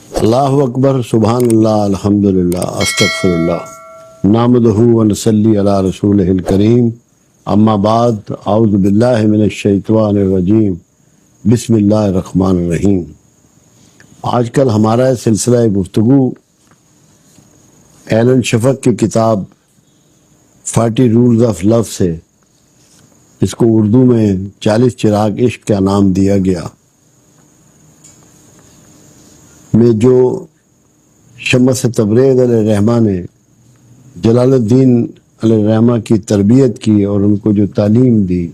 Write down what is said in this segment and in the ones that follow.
اللہ اکبر، سبحان اللہ، الحمدللہ، استغفراللہ، نحمدہ و نصلی علی رسولہ الکریم، اما بعد، اعوذ باللہ من الشیطان الرجیم، بسم اللہ الرحمن الرحیم۔ آج کل ہمارا سلسلہ گفتگو ایلن شفق کی کتاب 40 رولز آف لو سے، جس کو اردو میں 40 چراغ عشق کا نام دیا گیا، میں جو شمس تبریز علیہ الرحمہ نے جلال الدین علیہ الرحمہ کی تربیت کی اور ان کو جو تعلیم دی،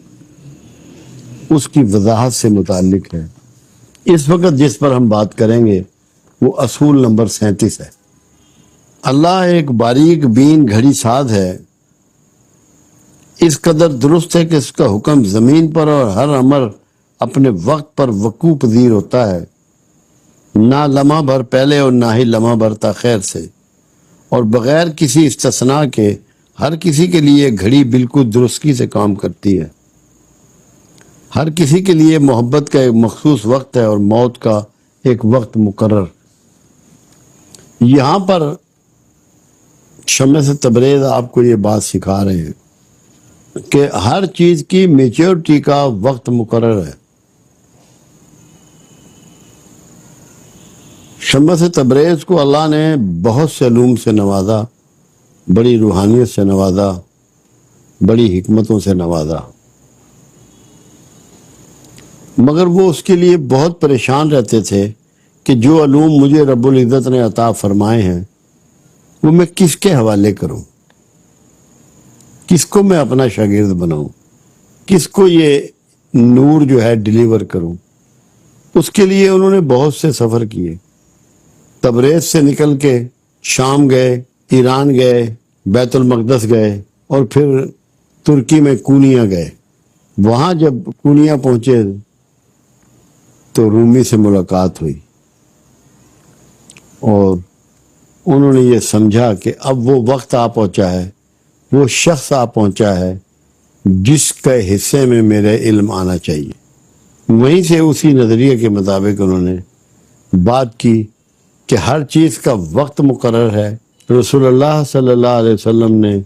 اس کی وضاحت سے متعلق ہے۔ اس وقت جس پر ہم بات کریں گے وہ اصول نمبر 37 ہے۔ اللہ ایک باریک بین گھڑی ساز ہے، اس قدر درست ہے کہ اس کا حکم زمین پر اور ہر امر اپنے وقت پر وقوع پذیر ہوتا ہے، نہ لمحہ بھر پہلے اور نہ ہی لمحہ بھر تاخیر سے، اور بغیر کسی استثناء کے ہر کسی کے لیے گھڑی بالکل درستگی سے کام کرتی ہے۔ ہر کسی کے لیے محبت کا ایک مخصوص وقت ہے اور موت کا ایک وقت مقرر۔ یہاں پر شمس تبریز آپ کو یہ بات سکھا رہے ہیں کہ ہر چیز کی میچورٹی کا وقت مقرر ہے۔ شمس تبریز کو اللہ نے بہت سے علوم سے نوازا، بڑی روحانیت سے نوازا، بڑی حکمتوں سے نوازا، مگر وہ اس کے لیے بہت پریشان رہتے تھے کہ جو علوم مجھے رب العزت نے عطا فرمائے ہیں وہ میں کس کے حوالے کروں، کس کو میں اپنا شاگرد بناؤں، کس کو یہ نور جو ہے ڈیلیور کروں۔ اس کے لیے انہوں نے بہت سے سفر کیے، تبریز سے نکل کے شام گئے، ایران گئے، بیت المقدس گئے، اور پھر ترکی میں کونیا گئے۔ وہاں جب کونیا پہنچے تو رومی سے ملاقات ہوئی اور انہوں نے یہ سمجھا کہ اب وہ وقت آ پہنچا ہے، وہ شخص آ پہنچا ہے جس کے حصے میں میرے علم آنا چاہیے۔ وہیں سے اسی نظریے کے مطابق انہوں نے بات کی کہ ہر چیز کا وقت مقرر ہے۔ رسول اللہ صلی اللہ علیہ وسلم نے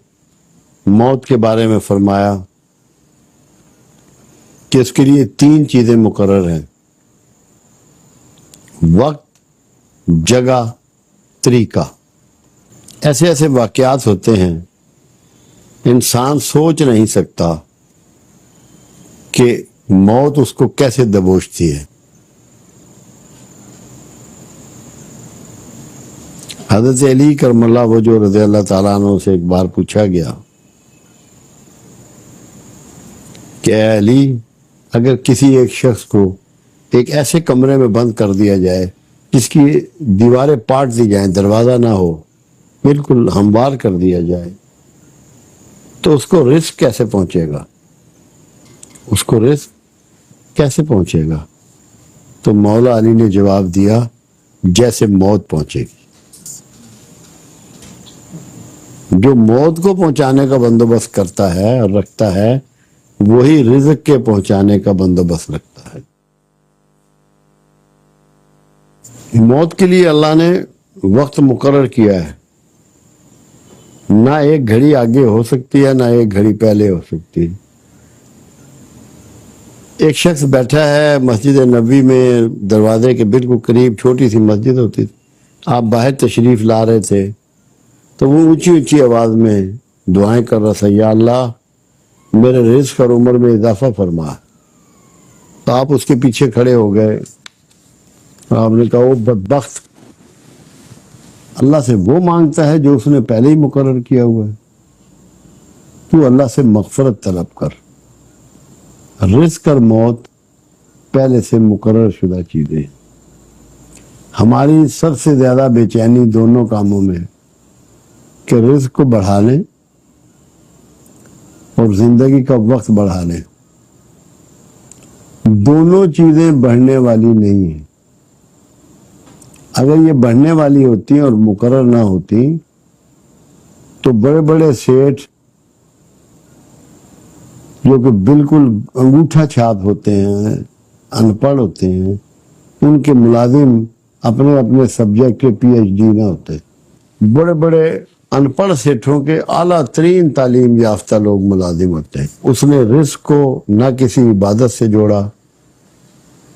موت کے بارے میں فرمایا کہ اس کے لیے 3 چیزیں مقرر ہیں: وقت، جگہ، طریقہ۔ ایسے ایسے واقعات ہوتے ہیں انسان سوچ نہیں سکتا کہ موت اس کو کیسے دبوچتی ہے۔ حضرت علی کرم اللہ وجہ رضی اللہ تعالیٰ عنہ سے ایک بار پوچھا گیا کہ اے علی، اگر کسی ایک شخص کو ایک ایسے کمرے میں بند کر دیا جائے جس کی دیواریں پاٹ دی جائیں، دروازہ نہ ہو، بالکل ہموار کر دیا جائے، تو اس کو رزق کیسے پہنچے گا؟ اس کو رزق کیسے پہنچے گا؟ تو مولا علی نے جواب دیا، جیسے موت پہنچے گی۔ جو موت کو پہنچانے کا بندوبست کرتا ہے اور رکھتا ہے، وہی رزق کے پہنچانے کا بندوبست رکھتا ہے۔ موت کے لیے اللہ نے وقت مقرر کیا ہے، نہ ایک گھڑی آگے ہو سکتی ہے، نہ ایک گھڑی پہلے ہو سکتی ہے۔ ایک شخص بیٹھا ہے مسجد نبوی میں، دروازے کے بالکل قریب چھوٹی سی مسجد ہوتی تھی، آپ باہر تشریف لا رہے تھے تو وہ اونچی اونچی آواز میں دعائیں کر رہا تھا، یا اللہ میرے رزق اور عمر میں اضافہ فرما۔ تو آپ اس کے پیچھے کھڑے ہو گئے، آپ نے کہا، وہ بدبخت اللہ سے وہ مانگتا ہے جو اس نے پہلے ہی مقرر کیا ہوا ہے، تو اللہ سے مغفرت طلب کر۔ رزق اور موت پہلے سے مقرر شدہ چیزیں۔ ہماری سب سے زیادہ بے چینی دونوں کاموں میں کہ رزق کو بڑھا لیں اور زندگی کا وقت بڑھا لیں۔ دونوں چیزیں بڑھنے والی نہیں ہیں۔ اگر یہ بڑھنے والی ہوتی اور مقرر نہ ہوتی تو بڑے بڑے سیٹھ جو کہ بالکل انگوٹھا چھاپ ہوتے ہیں، ان پڑھ ہوتے ہیں، ان کے ملازم اپنے اپنے سبجیکٹ کے پی ایچ ڈی نہ ہوتے. بڑے بڑے ان پڑھ سیٹھوں کے اعلیٰ ترین تعلیم یافتہ لوگ ملازم ہوتے ہیں. اس نے رزق کو نہ کسی عبادت سے جوڑا،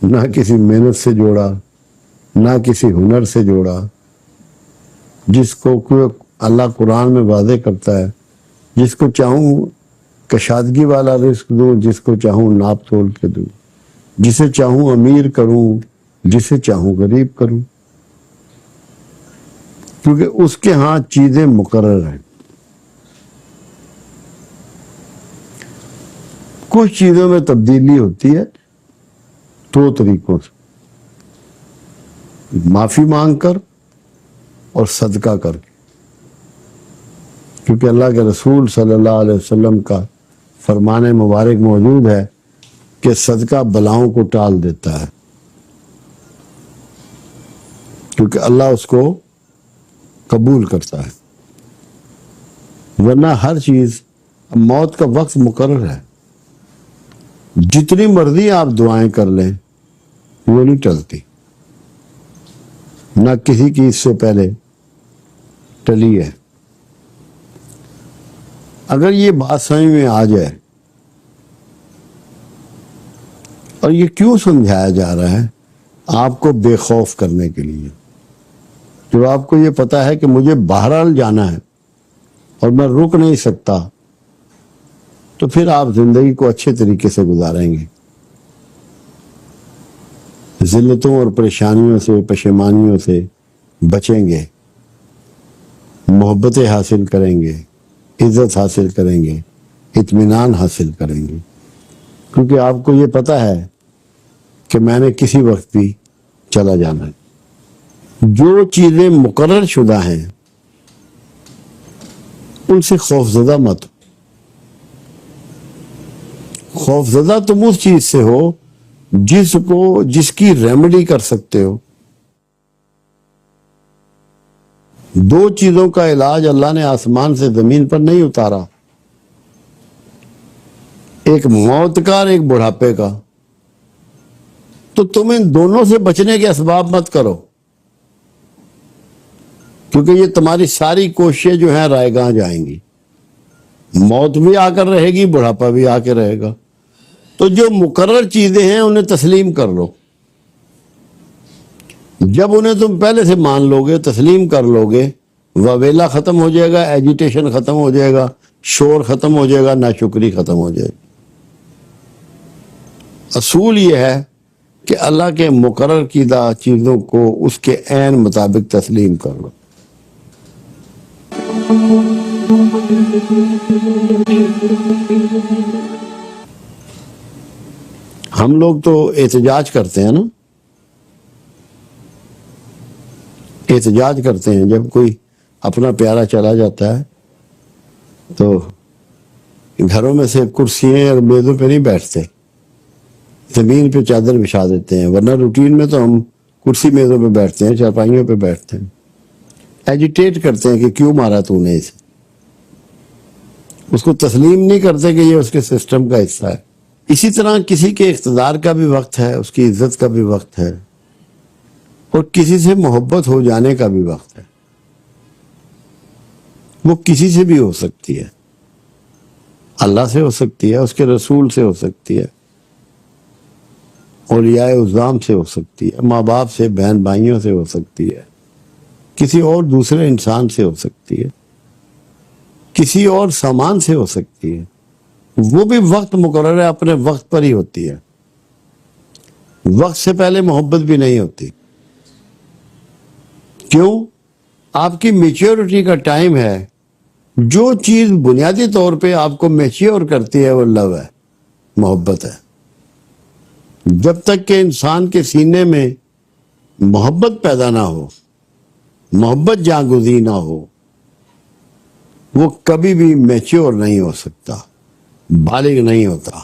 نہ کسی محنت سے جوڑا، نہ کسی ہنر سے جوڑا، جس کو اللہ قرآن میں واضح کرتا ہے جس کو چاہوں کشادگی والا رزق دوں، جس کو چاہوں ناپ تول کے دوں، جسے چاہوں امیر کروں، جسے چاہوں غریب کروں، کیونکہ اس کے ہاں چیزیں مقرر ہیں. کچھ چیزوں میں تبدیلی ہوتی ہے 2 طریقوں سے، معافی مانگ کر اور صدقہ کر کے. کیونکہ اللہ کے رسول صلی اللہ علیہ وسلم کا فرمان مبارک موجود ہے کہ صدقہ بلاؤں کو ٹال دیتا ہے، کیونکہ اللہ اس کو قبول کرتا ہے. ورنہ ہر چیز، موت کا وقت مقرر ہے، جتنی مرضی آپ دعائیں کر لیں وہ نہیں ٹلتی، نہ کسی کی اس سے پہلے ٹلی ہے. اگر یہ بات سمجھ میں آ جائے، اور یہ کیوں سمجھایا جا رہا ہے؟ آپ کو بے خوف کرنے کے لیے. جب آپ کو یہ پتا ہے کہ مجھے بہرحال جانا ہے اور میں رک نہیں سکتا، تو پھر آپ زندگی کو اچھے طریقے سے گزاریں گے، ذلتوں اور پریشانیوں سے، پشیمانیوں سے بچیں گے، محبتیں حاصل کریں گے، عزت حاصل کریں گے، اطمینان حاصل کریں گے. کیونکہ آپ کو یہ پتا ہے کہ میں نے کسی وقت بھی چلا جانا ہے. جو چیزیں مقرر شدہ ہیں ان سے خوف زدہ مت. خوف زدہ تم اس چیز سے ہو جس کی ریمیڈی کر سکتے ہو. 2 چیزوں کا علاج اللہ نے آسمان سے زمین پر نہیں اتارا، ایک موت کا اور ایک بڑھاپے کا. تو تم ان دونوں سے بچنے کے اسباب مت کرو، کیونکہ یہ تمہاری ساری کوششیں جو ہیں رائے گاہ جائیں گی. موت بھی آ کر رہے گی، بڑھاپا بھی آ کے رہے گا. تو جو مقرر چیزیں ہیں انہیں تسلیم کر لو. جب انہیں تم پہلے سے مان لو گے، تسلیم کر لو گے، وویلا ختم ہو جائے گا، ایجیٹیشن ختم ہو جائے گا، شور ختم ہو جائے گا، ناشکری ختم ہو جائے گی. اصول یہ ہے کہ اللہ کے مقرر کردہ چیزوں کو اس کے عین مطابق تسلیم کر لو. ہم لوگ تو احتجاج کرتے ہیں نا، احتجاج کرتے ہیں جب کوئی اپنا پیارا چلا جاتا ہے تو گھروں میں سے کرسیاں اور میزوں پہ نہیں بیٹھتے، زمین پہ چادر بچھا دیتے ہیں. ورنہ روٹین میں تو ہم کرسی میزوں پہ بیٹھتے ہیں، چارپائیوں پہ بیٹھتے ہیں، ایجیٹیٹ کرتے ہیں کہ کیوں مارا تو نے اسے. اس کو تسلیم نہیں کرتے کہ یہ اس کے سسٹم کا حصہ ہے. اسی طرح کسی کے اقتدار کا بھی وقت ہے، اس کی عزت کا بھی وقت ہے، اور کسی سے محبت ہو جانے کا بھی وقت ہے. وہ کسی سے بھی ہو سکتی ہے، اللہ سے ہو سکتی ہے، اس کے رسول سے ہو سکتی ہے، اولیاء عظام سے ہو سکتی ہے، ماں باپ سے، بہن بھائیوں سے ہو سکتی ہے، کسی اور دوسرے انسان سے ہو سکتی ہے، کسی اور سامان سے ہو سکتی ہے. وہ بھی وقت مقرر ہے، اپنے وقت پر ہی ہوتی ہے. وقت سے پہلے محبت بھی نہیں ہوتی. کیوں؟ آپ کی میچیورٹی کا ٹائم ہے. جو چیز بنیادی طور پہ آپ کو میچیور کرتی ہے وہ لو ہے، محبت ہے. جب تک کہ انسان کے سینے میں محبت پیدا نہ ہو، محبت جاگزی نہ ہو، وہ کبھی بھی میچیور نہیں ہو سکتا، بالغ نہیں ہوتا.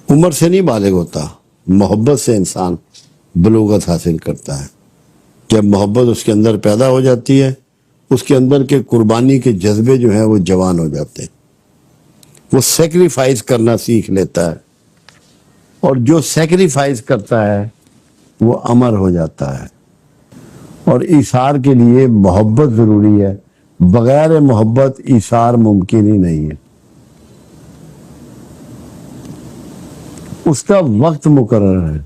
عمر سے نہیں بالغ ہوتا، محبت سے انسان بلوغت حاصل کرتا ہے. جب محبت اس کے اندر پیدا ہو جاتی ہے، اس کے اندر کے قربانی کے جذبے جو ہیں وہ جوان ہو جاتے ہیں. وہ سیکریفائز کرنا سیکھ لیتا ہے، اور جو سیکریفائز کرتا ہے وہ امر ہو جاتا ہے. اور ایثار کے لیے محبت ضروری ہے. بغیر محبت ایثار ممکن ہی نہیں ہے. اس کا وقت مقرر ہے.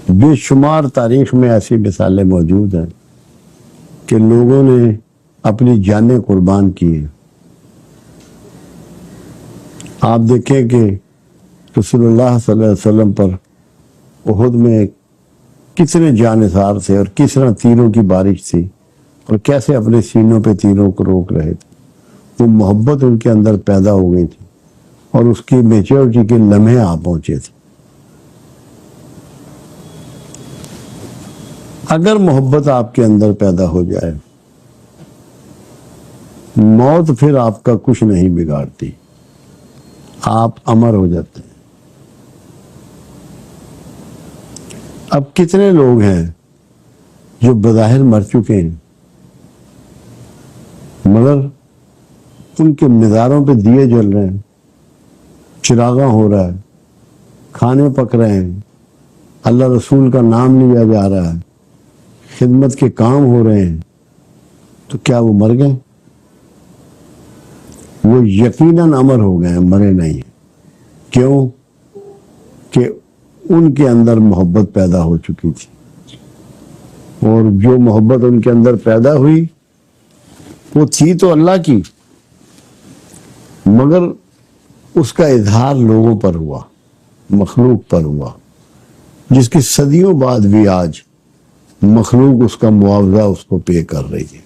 بے شمار تاریخ میں ایسی مثالیں موجود ہیں کہ لوگوں نے اپنی جانیں قربان کی ہیں. آپ دیکھیں کہ رسول اللہ صلی اللہ علیہ وسلم پر احد میں کتنے جانثار تھے اور کس طرح تیروں کی بارش تھی اور کیسے اپنے سینوں پہ تیروں کو روک رہے تھے. وہ محبت ان کے اندر پیدا ہو گئی تھی اور اس کی میچورٹی کے لمحے آ پہنچے تھے. اگر محبت آپ کے اندر پیدا ہو جائے، موت پھر آپ کا کچھ نہیں بگاڑتی. آپ امر ہو جاتے ہیں. اب کتنے لوگ ہیں جو بظاہر مر چکے ہیں مگر ان کے مزاروں پہ دیے جل رہے ہیں، چراغاں ہو رہا ہے، کھانے پک رہے ہیں، اللہ رسول کا نام لیا جا رہا ہے، خدمت کے کام ہو رہے ہیں. تو کیا وہ مر گئے؟ وہ یقیناً امر ہو گئے ہیں، مرے نہیں. کیوں؟ کہ ان کے اندر محبت پیدا ہو چکی تھی. اور جو محبت ان کے اندر پیدا ہوئی وہ تھی تو اللہ کی، مگر اس کا اظہار لوگوں پر ہوا، مخلوق پر ہوا، جس کی صدیوں بعد بھی آج مخلوق اس کا معاوضہ اس کو پے کر رہی ہے.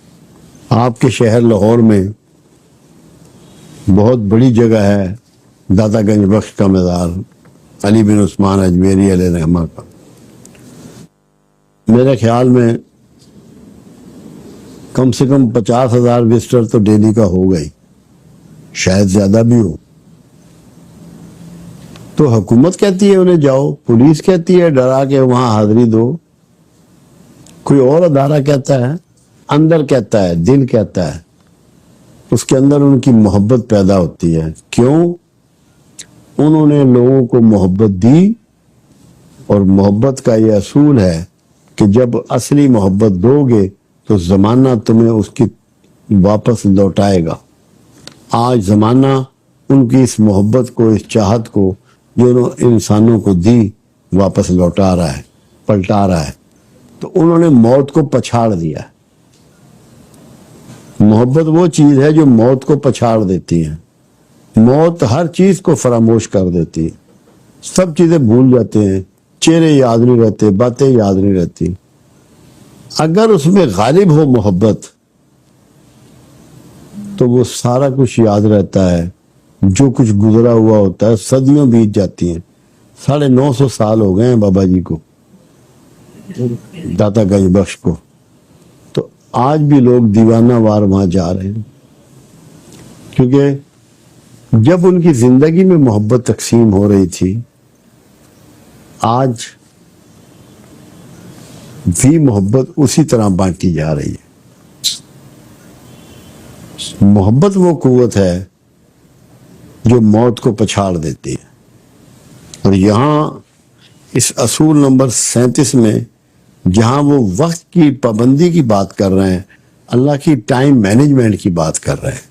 آپ کے شہر لاہور میں بہت بڑی جگہ ہے داتا گنج بخش کا مزار، علی بن عثمان اجمیری علیہ رحمہ کا. میرے خیال میں کم سے کم 50,000 وزٹر تو ڈیلی کا ہو گئی، شاید زیادہ بھی ہو. تو حکومت کہتی ہے انہیں جاؤ، پولیس کہتی ہے ڈرا کے وہاں حاضری دو، کوئی اور ادارہ کہتا ہے، اندر کہتا ہے، دل کہتا ہے، اس کے اندر ان کی محبت پیدا ہوتی ہے. کیوں؟ انہوں نے لوگوں کو محبت دی. اور محبت کا یہ اصول ہے کہ جب اصلی محبت دو گے تو زمانہ تمہیں اس کی واپس لوٹائے گا. آج زمانہ ان کی اس محبت کو، اس چاہت کو جو انہوں انسانوں کو دی واپس لوٹا رہا ہے، پلٹا رہا ہے. تو انہوں نے موت کو پچھاڑ دیا. محبت وہ چیز ہے جو موت کو پچھاڑ دیتی ہے. موت ہر چیز کو فراموش کر دیتی ہے. سب چیزیں بھول جاتے ہیں، چہرے یاد نہیں رہتے، باتیں یاد نہیں رہتی. اگر اس میں غالب ہو محبت تو وہ سارا کچھ یاد رہتا ہے، جو کچھ گزرا ہوا ہوتا ہے. صدیوں بیت جاتی ہیں، 950 سال ہو گئے ہیں بابا جی کو، داتا گنج بخش کو. تو آج بھی لوگ دیوانہ وار وہاں جا رہے ہیں، کیونکہ جب ان کی زندگی میں محبت تقسیم ہو رہی تھی، آج بھی محبت اسی طرح بانٹی جا رہی ہے. محبت وہ قوت ہے جو موت کو پچھاڑ دیتی ہے. اور یہاں اس اصول نمبر 37 میں جہاں وہ وقت کی پابندی کی بات کر رہے ہیں، اللہ کی ٹائم مینجمنٹ کی بات کر رہے ہیں.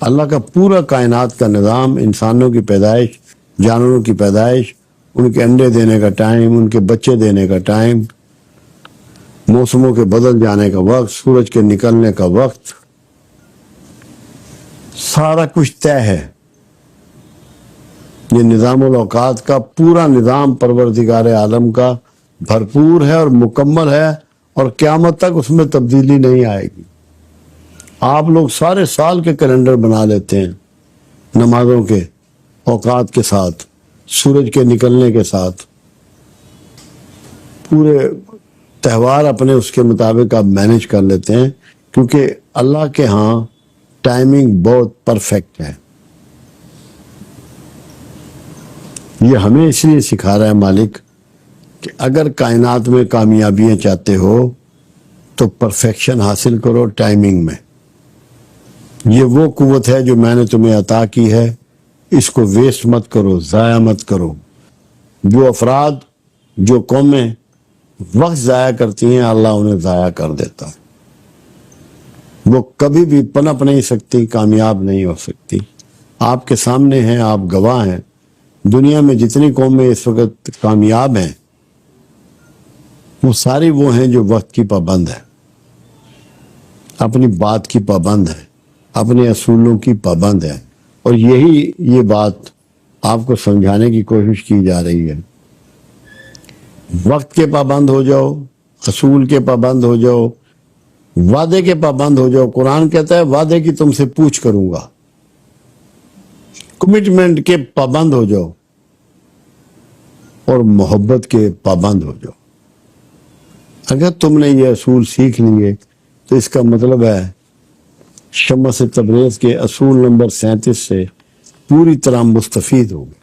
اللہ کا پورا کائنات کا نظام، انسانوں کی پیدائش، جانوروں کی پیدائش، ان کے انڈے دینے کا ٹائم، ان کے بچے دینے کا ٹائم، موسموں کے بدل جانے کا وقت، سورج کے نکلنے کا وقت، سارا کچھ طے ہے. یہ نظام الاوقات کا پورا نظام پروردگار عالم کا بھرپور ہے اور مکمل ہے، اور قیامت تک اس میں تبدیلی نہیں آئے گی. آپ لوگ سارے سال کے کیلنڈر بنا لیتے ہیں نمازوں کے اوقات کے ساتھ، سورج کے نکلنے کے ساتھ، پورے تہوار اپنے اس کے مطابق آپ مینج کر لیتے ہیں، کیونکہ اللہ کے ہاں ٹائمنگ بہت پرفیکٹ ہے. یہ ہمیں اس لیے سکھا رہا ہے مالک کہ اگر کائنات میں کامیابیاں چاہتے ہو تو پرفیکشن حاصل کرو ٹائمنگ میں. یہ وہ قوت ہے جو میں نے تمہیں عطا کی ہے، اس کو ویسٹ مت کرو، ضائع مت کرو. جو افراد جو قومیں وقت ضائع کرتی ہیں اللہ انہیں ضائع کر دیتا ہے. وہ کبھی بھی پنپ نہیں سکتی، کامیاب نہیں ہو سکتی. آپ کے سامنے ہیں، آپ گواہ ہیں. دنیا میں جتنی قومیں اس وقت کامیاب ہیں وہ ساری وہ ہیں جو وقت کی پابند ہے، اپنی بات کی پابند ہے، اپنے اصولوں کی پابند ہے. اور یہ بات آپ کو سمجھانے کی کوشش کی جا رہی ہے. وقت کے پابند ہو جاؤ، اصول کے پابند ہو جاؤ، وعدے کے پابند ہو جاؤ. قرآن کہتا ہے وعدے کی تم سے پوچھ کروں گا. کمٹمنٹ کے پابند ہو جاؤ اور محبت کے پابند ہو جاؤ. اگر تم نے یہ اصول سیکھ لیے تو اس کا مطلب ہے شمس تبریز کے اصول نمبر 37 سے پوری طرح مستفید ہو گئے.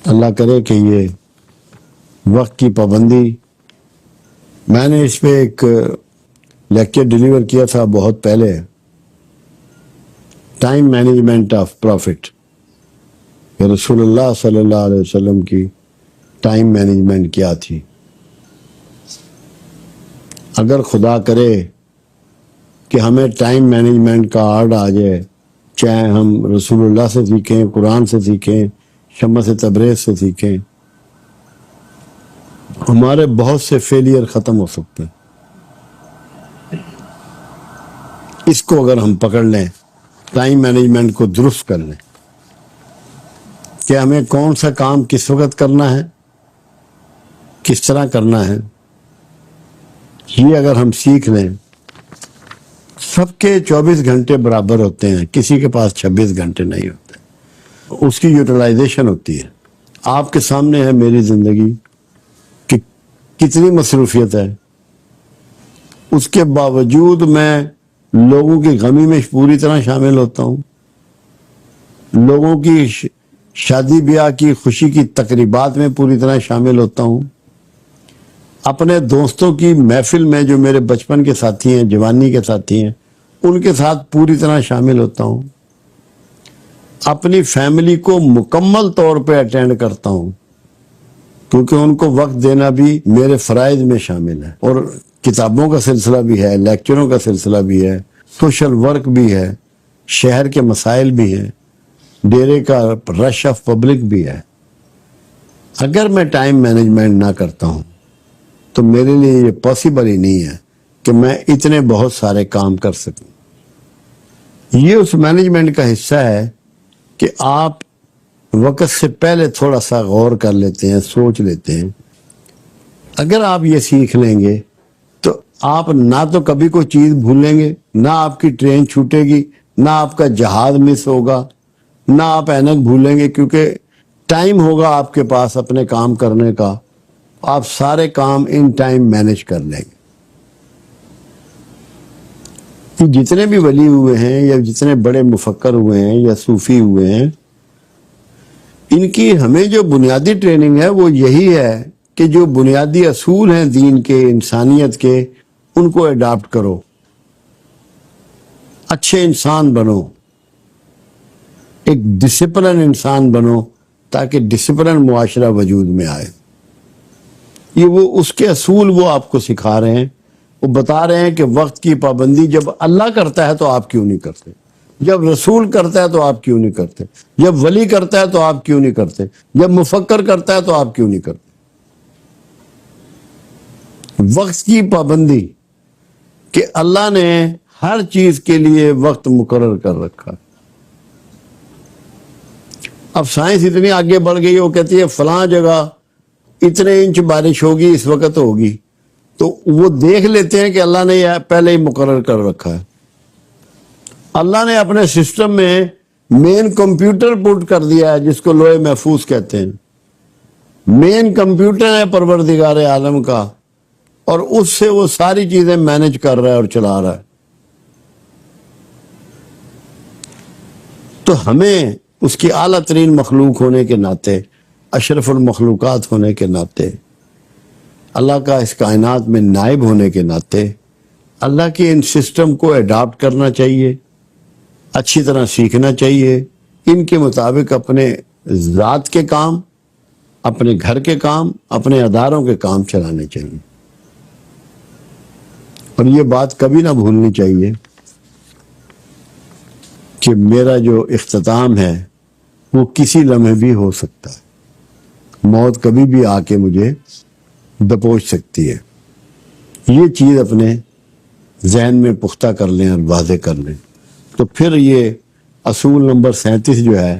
اللہ کرے کہ یہ وقت کی پابندی، میں نے اس پہ ایک لیکچر ڈیلیور کیا تھا بہت پہلے، ٹائم مینجمنٹ آف پروفٹ، کہ رسول اللہ صلی اللہ علیہ وسلم کی ٹائم مینجمنٹ کیا تھی. اگر خدا کرے کہ ہمیں ٹائم مینجمنٹ کا آرڈر آ جائے، چاہے ہم رسول اللہ سے سیکھیں، قرآن سے سیکھیں، شمس تبریز سے سیکھیں، ہمارے بہت سے فیلئر ختم ہو سکتے ہیں. اس کو اگر ہم پکڑ لیں، ٹائم مینجمنٹ کو درست کر لیں کہ ہمیں کون سا کام کس وقت کرنا ہے، کس طرح کرنا ہے، یہ اگر ہم سیکھ لیں. سب کے 24 گھنٹے برابر ہوتے ہیں، کسی کے پاس 26 گھنٹے نہیں ہوتے. اس کی یوٹیلائزیشن ہوتی ہے. آپ کے سامنے ہے میری زندگی کہ کتنی مصروفیت ہے، اس کے باوجود میں لوگوں کی غمی میں پوری طرح شامل ہوتا ہوں، لوگوں کی شادی بیاہ کی خوشی کی تقریبات میں پوری طرح شامل ہوتا ہوں، اپنے دوستوں کی محفل میں جو میرے بچپن کے ساتھی ہیں، جوانی کے ساتھی ہیں، ان کے ساتھ پوری طرح شامل ہوتا ہوں، اپنی فیملی کو مکمل طور پہ اٹینڈ کرتا ہوں، کیونکہ ان کو وقت دینا بھی میرے فرائض میں شامل ہے. اور کتابوں کا سلسلہ بھی ہے، لیکچروں کا سلسلہ بھی ہے، سوشل ورک بھی ہے، شہر کے مسائل بھی ہیں، ڈیرے کا رش آف پبلک بھی ہے. اگر میں ٹائم مینجمنٹ نہ کرتا ہوں تو میرے لیے یہ پاسبل ہی نہیں ہے کہ میں اتنے بہت سارے کام کر سکوں. یہ اس مینجمنٹ کا حصہ ہے کہ آپ وقت سے پہلے تھوڑا سا غور کر لیتے ہیں، سوچ لیتے ہیں. اگر آپ یہ سیکھ لیں گے تو آپ نہ تو کبھی کوئی چیز بھولیں گے، نہ آپ کی ٹرین چھوٹے گی، نہ آپ کا جہاز مس ہوگا، نہ آپ اینک بھولیں گے، کیونکہ ٹائم ہوگا آپ کے پاس اپنے کام کرنے کا. آپ سارے کام ان ٹائم مینج کر لیں گے. جتنے بھی ولی ہوئے ہیں یا جتنے بڑے مفکر ہوئے ہیں یا صوفی ہوئے ہیں، ان کی ہمیں جو بنیادی ٹریننگ ہے وہ یہی ہے کہ جو بنیادی اصول ہیں دین کے، انسانیت کے، ان کو اڈاپٹ کرو، اچھے انسان بنو، ایک ڈسپلن انسان بنو، تاکہ ڈسپلن معاشرہ وجود میں آئے. یہ وہ اس کے اصول وہ آپ کو سکھا رہے ہیں. وہ بتا رہے ہیں کہ وقت کی پابندی جب اللہ کرتا ہے تو آپ کیوں نہیں کرتے، جب رسول کرتا ہے تو آپ کیوں نہیں کرتے، جب ولی کرتا ہے تو آپ کیوں نہیں کرتے، جب مفکر کرتا ہے تو آپ کیوں نہیں کرتے. وقت کی پابندی کہ اللہ نے ہر چیز کے لیے وقت مقرر کر رکھا. اب سائنس اتنی آگے بڑھ گئی، وہ کہتی ہے فلاں جگہ اتنے انچ بارش ہوگی، اس وقت ہوگی، تو وہ دیکھ لیتے ہیں کہ اللہ نے یہ پہلے ہی مقرر کر رکھا ہے. اللہ نے اپنے سسٹم میں مین کمپیوٹر پٹ کر دیا ہے، جس کو لوح محفوظ کہتے ہیں. مین کمپیوٹر ہے پروردگار عالم کا، اور اس سے وہ ساری چیزیں مینج کر رہا ہے اور چلا رہا ہے. تو ہمیں اس کی اعلیٰ ترین مخلوق ہونے کے ناطے، اشرف المخلوقات ہونے کے ناطے، اللہ کا اس کائنات میں نائب ہونے کے ناطے، اللہ کے ان سسٹم کو اڈاپٹ کرنا چاہیے، اچھی طرح سیکھنا چاہیے، ان کے مطابق اپنے ذات کے کام اپنے گھر کے کام، اپنے اداروں کے کام چلانے چاہیے. اور یہ بات کبھی نہ بھولنی چاہیے کہ میرا جو اختتام ہے وہ کسی لمحے بھی ہو سکتا ہے. موت کبھی بھی آ کے مجھے دبوچ سکتی ہے. یہ چیز اپنے ذہن میں پختہ کر لیں اور واضح کر لیں، تو پھر یہ اصول نمبر 37 جو ہے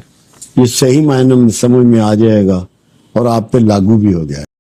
یہ صحیح معنی میں سمجھ میں آ جائے گا اور آپ پہ لاگو بھی ہو جائے گا.